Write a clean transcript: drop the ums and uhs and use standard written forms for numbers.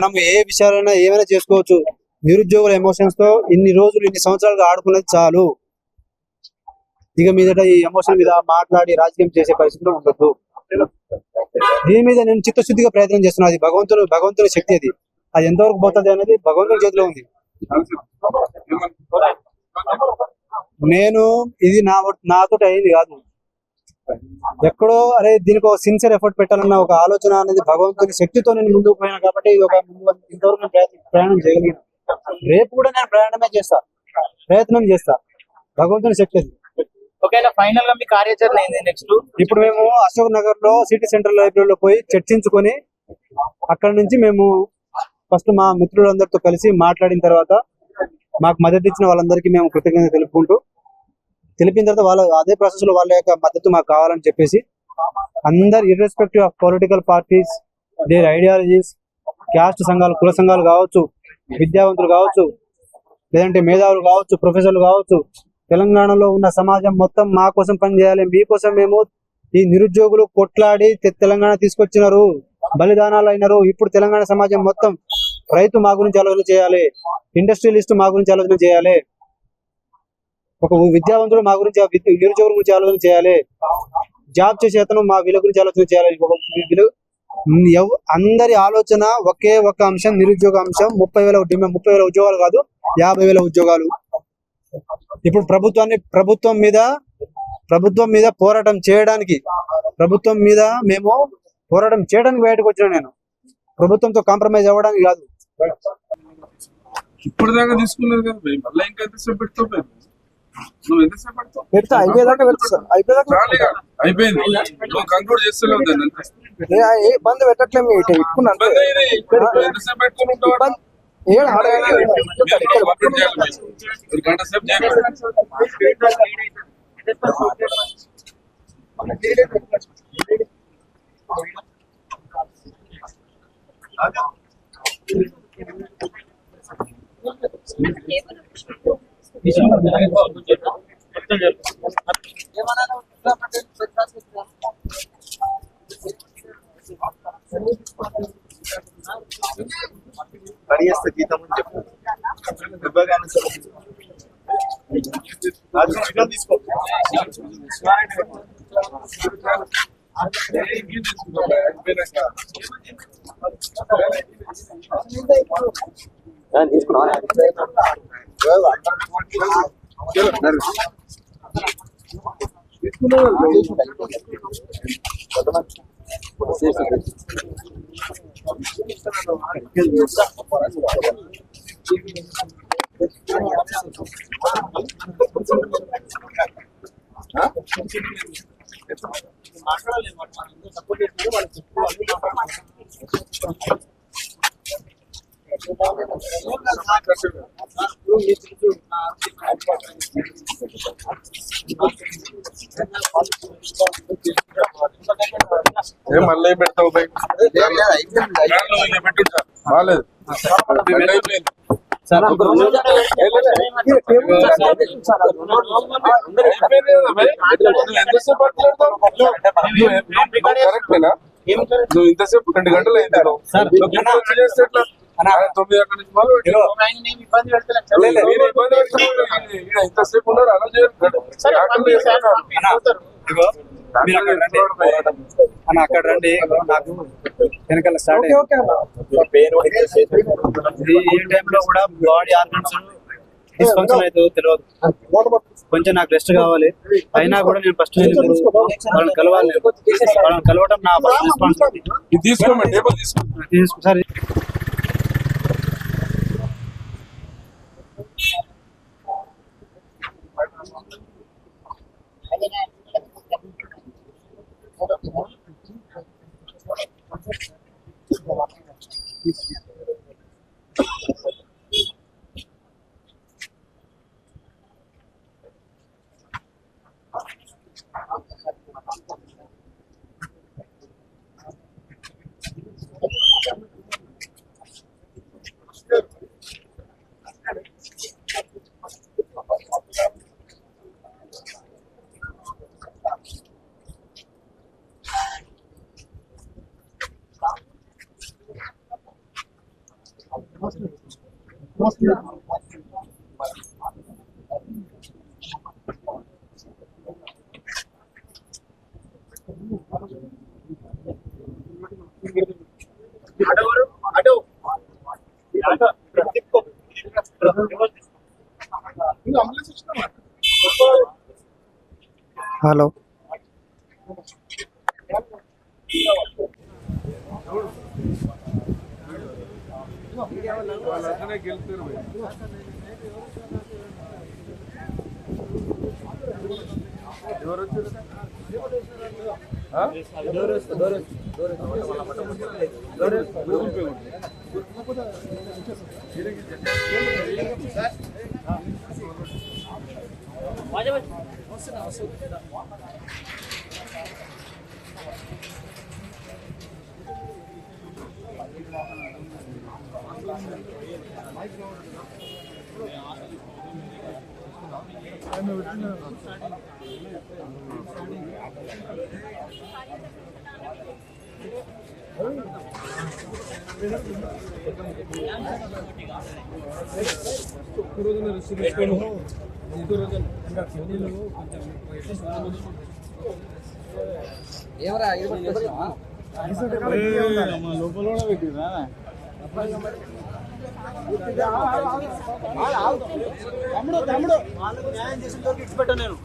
మనం ఏ విషయాలైనా ఏమైనా చేసుకోవచ్చు. నిరుద్యోగుల ఎమోషన్స్ తో ఇన్ని రోజులు ఇన్ని సంవత్సరాలుగా ఆడుకున్నది చాలు. ఇక మీదట ఈ ఎమోషన్ మీద మాట్లాడి రాజకీయం చేసే పరిస్థితిలో ఉండొద్దు. దీని మీద నేను చిత్తశుద్ధిగా ప్రయత్నం చేస్తున్నాను. అది భగవంతుని శక్తి. అది ఎంతవరకు పోతుంది అనేది భగవంతుని చేతిలో ఉంది. నేను ఇది నాతో అయింది కాదు. ఎక్కడో అరే దీనికి ఒక సిన్సియర్ ఎఫర్ట్ పెట్టాలన్న ఒక ఆలోచన అనేది భగవంతుని శక్తితో నేను ముందుకు పోయినా కాబట్టి ఇది ఒక ఇంతవరకు ప్రయాణం చేయగలిగిన. రేపు కూడా నేను ప్రయత్నం చేస్తా. భగవంతుని శక్తి అది. ఫైనల్ గా మీ కార్యాచరణ ఏంది నెక్స్ట్? ఇప్పుడు మేము అశోక్ నగర్ లో సిటీ సెంట్రల్ లైబ్రరీలో పోయి చర్చించుకొని అక్కడ నుంచి మేము ఫస్ట్ మా మిత్రులందరితో కలిసి మాట్లాడిన తర్వాత మాకు మద్దతు ఇచ్చిన వాళ్ళందరికీ మేము కృతజ్ఞత తెలిపిన తర్వాత వాళ్ళ అదే ప్రాసెస్ లో వాళ్ళ యొక్క మద్దతు మాకు కావాలని చెప్పేసి అందరు irrespective of political parties, their ideologies, caste సంఘాలు, కుల సంఘాలు కావచ్చు, విద్యావంతులు కావచ్చు, లేదంటే మేధావులు కావచ్చు, ప్రొఫెసర్లు కావచ్చు, తెలంగాణలో ఉన్న సమాజం మొత్తం మా కోసం పనిచేయాలి. మీకోసం మేము ఈ నిరుద్యోగులు కొట్లాడి తెలంగాణ తీసుకొచ్చినారు, బలిదానాలు అయినారు. ఇప్పుడు తెలంగాణ సమాజం మొత్తం రైతు మా గురించి ఆలోచన చేయాలి, ఇండస్ట్రియలిస్ట్ మా గురించి ఆలోచన చేయాలి, ఒక విద్యావంతుడు మా గురించి, నిరుద్యోగుల గురించి ఆలోచన చేయాలి, జాబ్ చేసే అతను మా వీళ్ళ గురించి ఆలోచన చేయాలి. అందరి ఆలోచన ఒకే ఒక అంశం, నిరుద్యోగ అంశం. 30,000 ఉద్యోగాలు కాదు, 50,000 ఉద్యోగాలు. ఇప్పుడు ప్రభుత్వం మీద పోరాటం చేయడానికి బయటకు వచ్చిన నేను. ప్రభుత్వంతో కాంప్రమైజ్ అవ్వడానికి కాదు. ఇప్పుడు దాకా తీసుకున్నారు కదా మళ్ళీ ఇంకా ఎంతసేపు పెడతావు? నువ్వు ఎంతసేపు పెడతావు? అయిపోయింది. నువ్వు కంక్లూడ్ చేస్తున్నావు దాన్ని. బంద్ పెట్టట్లేదు. ఎంతసేపు పెట్టుకుని ఉంటావు? గంట సేపు పనిచేస్తే జీతం అని చెప్పు. తీసుకో. మళ్ళీ పెడతావు బాగాలేదు. కరెక్టేనా? నువ్వు ఇంతసేపు 2 గంటలు అయింది. చేస్తే 9 గంటల నుంచి ఇంతసేపు ఉన్నారు. అలా అక్కడ రండి. నాకు వెనకాల స్టార్ట్ ఈ టైంలో కూడా బాడీ ఆర్గన్స్ డిస్ఫంక్షన్ అయితే తెలియదు. కొంచెం నాకు రెస్ట్ కావాలి. అయినా కూడా నేను ఫస్ట్ వాళ్ళని కలవాలి. వాళ్ళని కలవడం నా ఫస్ట్ రెస్పాన్సిబిలిటీ. తీసుకోమండి. హలో వాళ్ళందరూ గెలుస్తారు భయ్. ఎవరు వచ్చారు? ఆ? గూగుల్ పే ఉంది. తమ్ముడు వాళ్ళకు న్యాయం చేసిన వరకు ఇచ్చిపెట్టా నేను